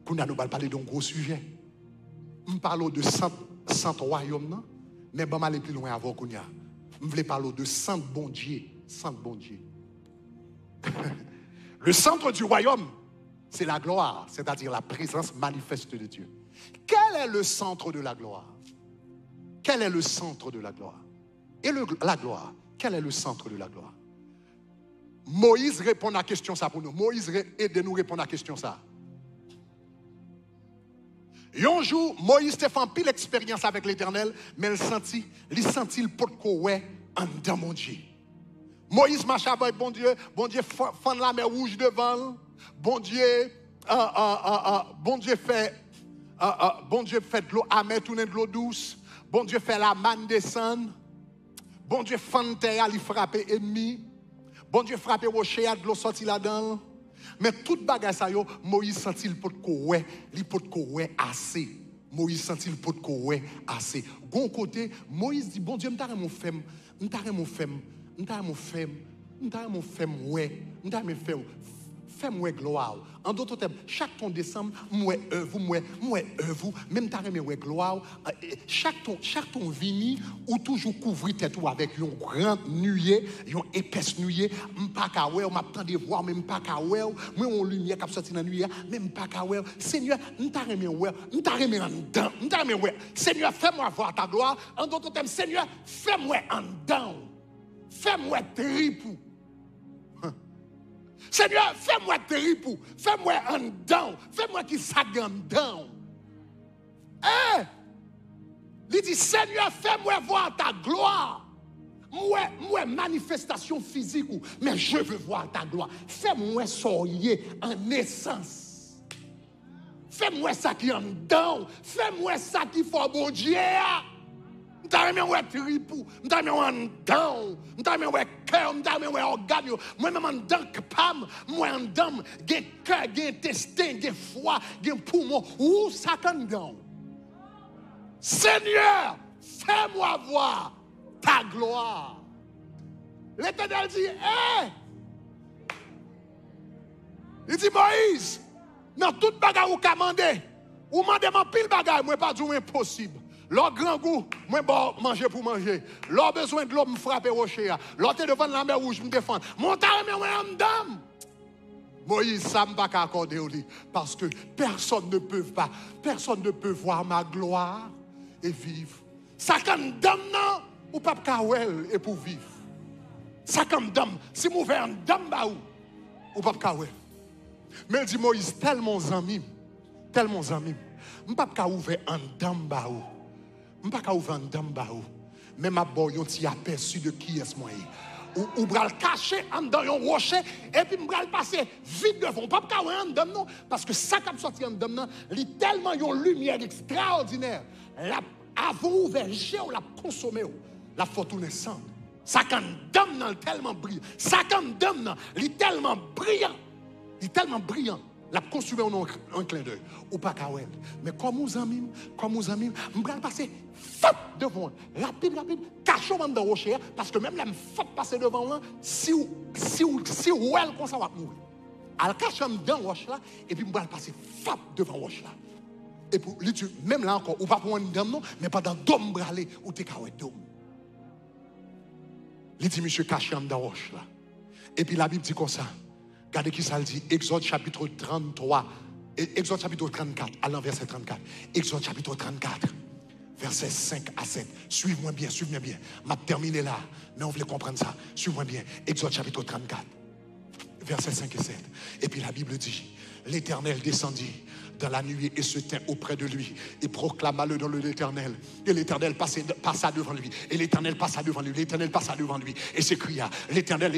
Nous allons parler d'un gros sujet. Nous parlons de 100 royaumes, mais je vais aller plus loin avant qu'on y a. Je voulais parler de 100 bon Dieu. 100 bon Dieu. Le centre du royaume, c'est la gloire, c'est-à-dire la présence manifeste de Dieu. Quel est le centre de la gloire? Quel est le centre de la gloire? Et la gloire, quel est le centre de la gloire? Moïse répond à la question ça pour nous. Moïse aide nous répondre à la question ça. Un jour, Moïse a fait une pile expérience avec l'Éternel, mais il sentit le pot de ouais en dedans mon Dieu. Moïse marche avec bon Dieu fend la mer rouge devant, bon Dieu fait de l'eau amère tourner de l'eau douce, bon Dieu fait la manne descendre, bon Dieu fend terre, il frappe ennemi, bon Dieu frappe rocher, de l'eau sorti là-dedans. Mais toute bagage ça yo, Moïse sentit le pot de ouais assez. Moïse sentit le pot de ouais assez. Gon côté, Moïse dit bon Dieu, m'tare mon femme, fais-moi gloire. En d'autres termes, chaque ton décembre, moi œuvre, même t'as remis gloire. Chaque ton vini, ou toujours couvrir tête ou avec une grande nuée, une épaisse nuée, m'pas ka ouais, m'attend de voir même pas ka ouais, moi on lumière qui sorti dans nuée, même pas ka ouais. Seigneur, m't'a remis ouais, m't'a remis en dedans, m't'a remis ouais. Seigneur, fais-moi voir ta gloire. En d'autres termes, Seigneur, fais-moi en dedans. Fais-moi tripou. Seigneur, fais-moi tripou. Fais-moi en dedans. Fais-moi qui s'agande en dedans. Il dit, Seigneur, fais-moi voir ta gloire. Moi, manifestation physique, mais je veux voir ta gloire. Fais-moi soyer en essence. Fais-moi ça qui est en dedans. Fais-moi ça qui fait bon Dieu. M'ta remen ouais tripou, m'ta remen en dedans, m'ta remen ouais cœur, m'ta remen ouais organe, moi même en dedans pam, moi en dedans, gen cœur, gen intestin, gen foie, gen poumon, ou ça en dedans. Seigneur, fais-moi voir ta gloire. L'Éternel dit, il dit Moïse, dans toute bagarre ou commandé, ou mandez mon pile bagarre, moi pas du impossible. L'autre grand goût, moi bon manger pour manger. L'autre besoin de l'eau me frapper rocher. L'autre devant la mer rouge me défendre. Mon temps mais moi en dame. Moïse ça me pas accorder au lit parce que personne ne peut voir ma gloire et vivre. Ça comme dame non ou pas kawel et pour vivre. Ça comme dame si m'ouvre en dame ba ou pas kawel. Mais il dit Moïse tellement zami. Me pas ka ouvert en dame ba ou. Je ne peux pas ouvrir un dame, mais ma boy, on t'y aperçu de qui est-ce moi. Ou bral caché en dans un rocher, et puis bral passer vite devant. On ne peut pas ouvrir un dame, non, parce que ça qui sorti en dame, il y a tellement une lumière extraordinaire. Avant ouvert, j'ai l'a consommé, la fortune sans. Ça qui en dame, tellement brillant. Ça qui en dame, il est tellement brillant. La construire un clin d'œil. Ou pas kawel. Mais comme nous amis, je vais passer devant. Rapide, cachons dans le rocher. Parce que même là, je vais passer devant là. Si ou elle, comme ça va mourir. Elle cache dans le rocher là. Et puis je vais passer devant le rocher là. Et pour même là encore, ou pas pour un dame non, mais pas dans dôme bralé ou t'es kawel dôme. Il dit, monsieur, caché dans le rocher là. Et puis la Bible dit comme ça. Regardez qui ça le dit. Exode chapitre 33. Exode chapitre 34. Allons verset 34. Exode chapitre 34. Verset 5 à 7. Suivez-moi bien. Je vais terminer là. Mais on voulait comprendre ça. Suivez-moi bien. Exode chapitre 34. Verset 5 et 7. Et puis la Bible dit, l'Éternel descendit dans la nuit et se tint auprès de lui et proclama le nom de l'Éternel. Et l'Éternel passa devant lui. Et l'Éternel passa devant lui. L'Éternel passa devant lui et s'écria, l'Éternel,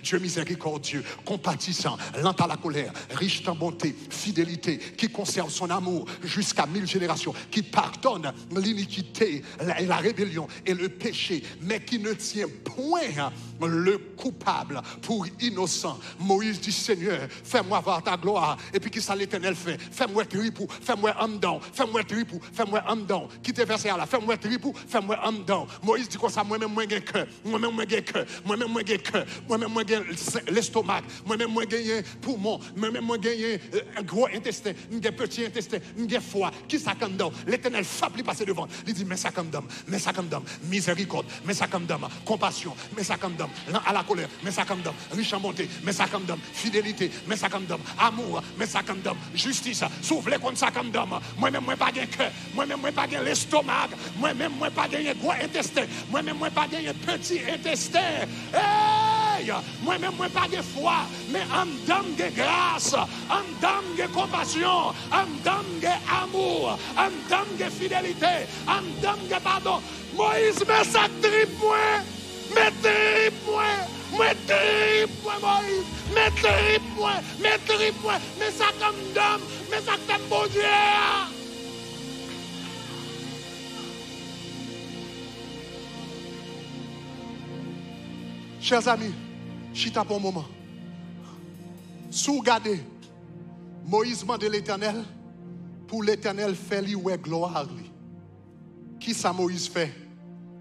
Dieu miséricordieux, compatissant, lent à la colère, riche en bonté, fidélité, qui conserve son amour jusqu'à 1000 générations, qui pardonne l'iniquité, la rébellion et le péché, mais qui ne tient point le coupable pour innocent. Moïse dit, Seigneur, fais-moi voir ta gloire. Et puis qui ça l'Éternel fait? Fais-moi fais-moi tripou, fais-moi amdan, fais-moi tripou, fais-moi amdan. Quitte verset là, fais-moi tripou, fais-moi amdan. Moïse dit comme ça, moi-même, moi, j'ai cœur, moi-même, moi, j'ai cœur, moi-même, moi, j'ai cœur, moi-même, moi, j'ai l'estomac, moi-même, moi, j'ai poumon, moi-même, moi, j'ai un gros intestin, j'ai petit intestin, j'ai foie. Qui ça comme d'homme? L'Éternel frappe, lui passer devant. Il dit, mais ça comme d'homme, mais ça comme d'homme, miséricorde, mais ça comme d'homme, compassion, mais ça comme d'homme, à la colère, mais ça comme d'homme, riche en bonté, mais ça comme d'homme, fidélité, mais ça comme d'homme, amour, mais ça comme d'homme, justice, souffle contre ça comme d'homme. Moi-même, moi, pas de cœur, moi-même, moi, pas de l'estomac, moi-même, moi, pas de gros intestin, moi-même, moi, pas de petit intestin. Hey! Moi-même, moi, pas de foi, mais en dame de grâce, en dame de compassion, en dame d'amour, en dame de fidélité, en dame de pardon. Moïse, mais ça tripe moi, mais tripe moi, mais tripe moi, Moïse, mais tripe moi, mais tripe moi, mais ça comme dame, mais ça comme bon Dieu. Chers amis, chita pour un moment. Sous regardez, Moïse demande l'Éternel, pour l'Éternel fait lui ouais gloire lui. Qui ça Moïse fait?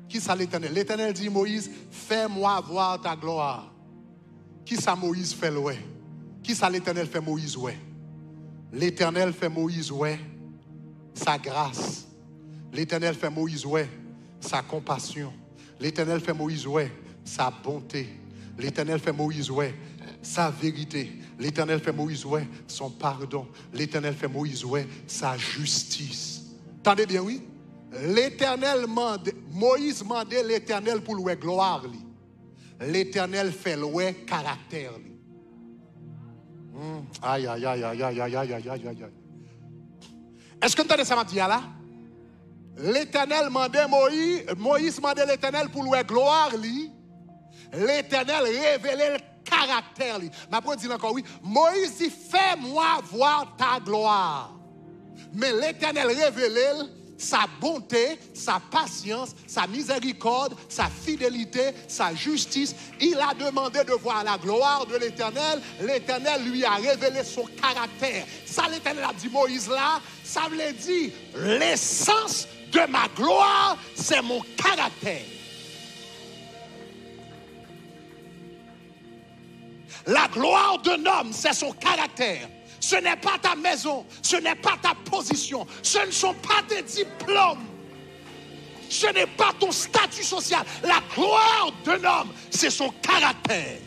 Qui ça l'Éternel? L'Éternel dit Moïse, fais-moi voir ta gloire. Qui ça Moïse fait ouais? Qui ça l'Éternel fait Moïse ouais? L'Éternel fait Moïse ouais sa grâce. L'Éternel fait Moïse ouais sa compassion. L'Éternel fait Moïse ouais sa bonté. L'Éternel fait Moïse ouais sa vérité. L'Éternel fait Moïse ouais son pardon. L'Éternel fait Moïse ouais sa justice. Entendez bien, oui? L'Éternel mande, Moïse mandait l'Éternel pour louer gloire. L'Éternel fait louer caractère. Aïe, aïe, aïe, aïe, aïe, aïe, aïe, aïe, aïe, aïe. Est-ce que vous entendez ça m'a dit là? L'Éternel mandait Moïse, Moïse mandait l'Éternel pour louer gloire. L'Éternel révélait le caractère. Ma pour dire encore oui, Moïse dit fais-moi voir ta gloire. Mais l'Éternel révélait sa bonté, sa patience, sa miséricorde, sa fidélité, sa justice. Il a demandé de voir la gloire de l'Éternel. L'Éternel lui a révélé son caractère. Ça, l'Éternel a dit Moïse là, ça veut dire l'essence de ma gloire, c'est mon caractère. La gloire d'un homme, c'est son caractère. Ce n'est pas ta maison, ce n'est pas ta position, ce ne sont pas tes diplômes, ce n'est pas ton statut social. La gloire d'un homme, c'est son caractère.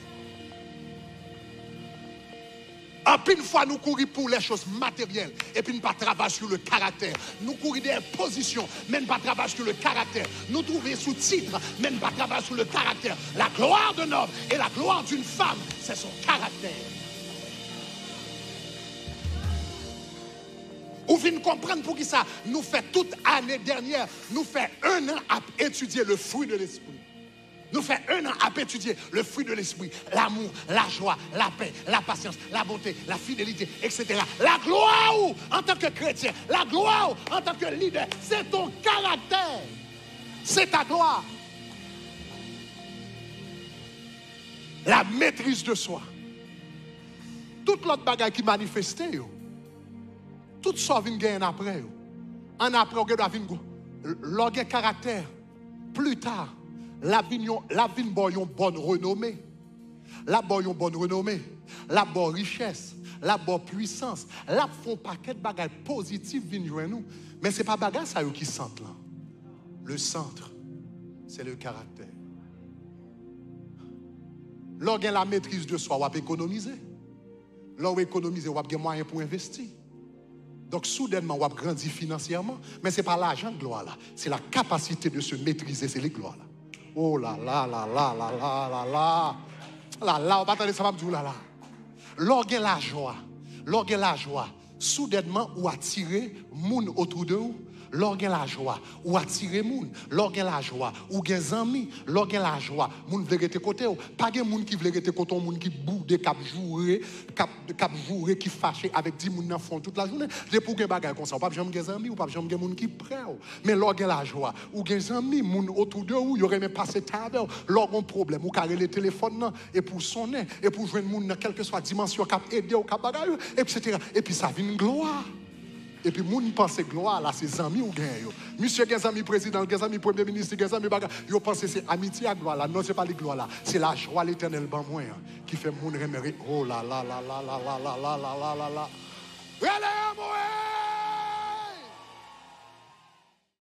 En plus, une fois, nous courons pour les choses matérielles et puis nous ne pas travailler sur le caractère. Nous courons des positions, mais nous ne pas travailler sur le caractère. Nous trouvons sous-titres, mais nous ne pas travailler sur le caractère. La gloire d'un homme et la gloire d'une femme, c'est son caractère. Ou venez comprendre pour qui ça nous fait toute année dernière, nous fait un an à étudier le fruit de l'esprit. Nous fait un an à étudier le fruit de l'esprit, l'amour, la joie, la paix, la patience, la bonté, la fidélité, etc. La gloire en tant que chrétien, la gloire en tant que leader, c'est ton caractère, c'est ta gloire. La maîtrise de soi. Toute l'autre bagaille qui manifestait, tout ça vient gagner après. En après, on doit venir l'orgue caractère. Plus tard, la vie boit une bonne renommée. La boit une bonne renommée. La boit richesse. La boit puissance. La font paquet de bagages positifs viennent jouer nous. Mais ce n'est pas bagages ça qui sentent là. Le centre, c'est le caractère. Lorsqu'on a la maîtrise de soi, on va économiser. Lorsqu'on économiser, on va avoir moyen pour investir. Donc, soudainement, on va grandir financièrement. Mais ce n'est pas l'argent de gloire là. C'est la capacité de se maîtriser, c'est les gloires là. Oh là là là là là là là là. Là là, on va attendre ça, va me dire là là. Lorsqu'on a la joie, soudainement, on attirer moun autour de vous. Lorsqu'on a la joie, ou attirer moun. Lorsqu'on a la joie, ou gen amis. Lorsqu'on a la joie, moun vle rete côté ou. Pas gen moun qui vle rete côté, moun qui boude, cap jouer, qui fâché avec 10 moun nan fond toute la journée. C'est pour gen bagay comme ça. Ou pas jamais gen amis, ou pas jamais gen moun qui prêt. Mais lorsqu'on a la joie, ou gen amis, moun autour de vous, y aurait même passé travers. Lorsqu'on a un problème, ou carré le téléphone nan, et pour sonner, et pour joindre moun nan, quelle que soit dimension, cap aider ou cap bagay, etc. Et puis ça vient gloire. Et puis, moun pense gloire là, c'est amis ou gain yo. Monsieur gen amis président, gen amis premier ministre, gen amis baga, yo pense c'est amitié à gloire là. Non, c'est pas les gloire là. C'est la joie l'éternel ban moi qui fait moun remérer. Oh là là là là là là là là là là là. Relais moi.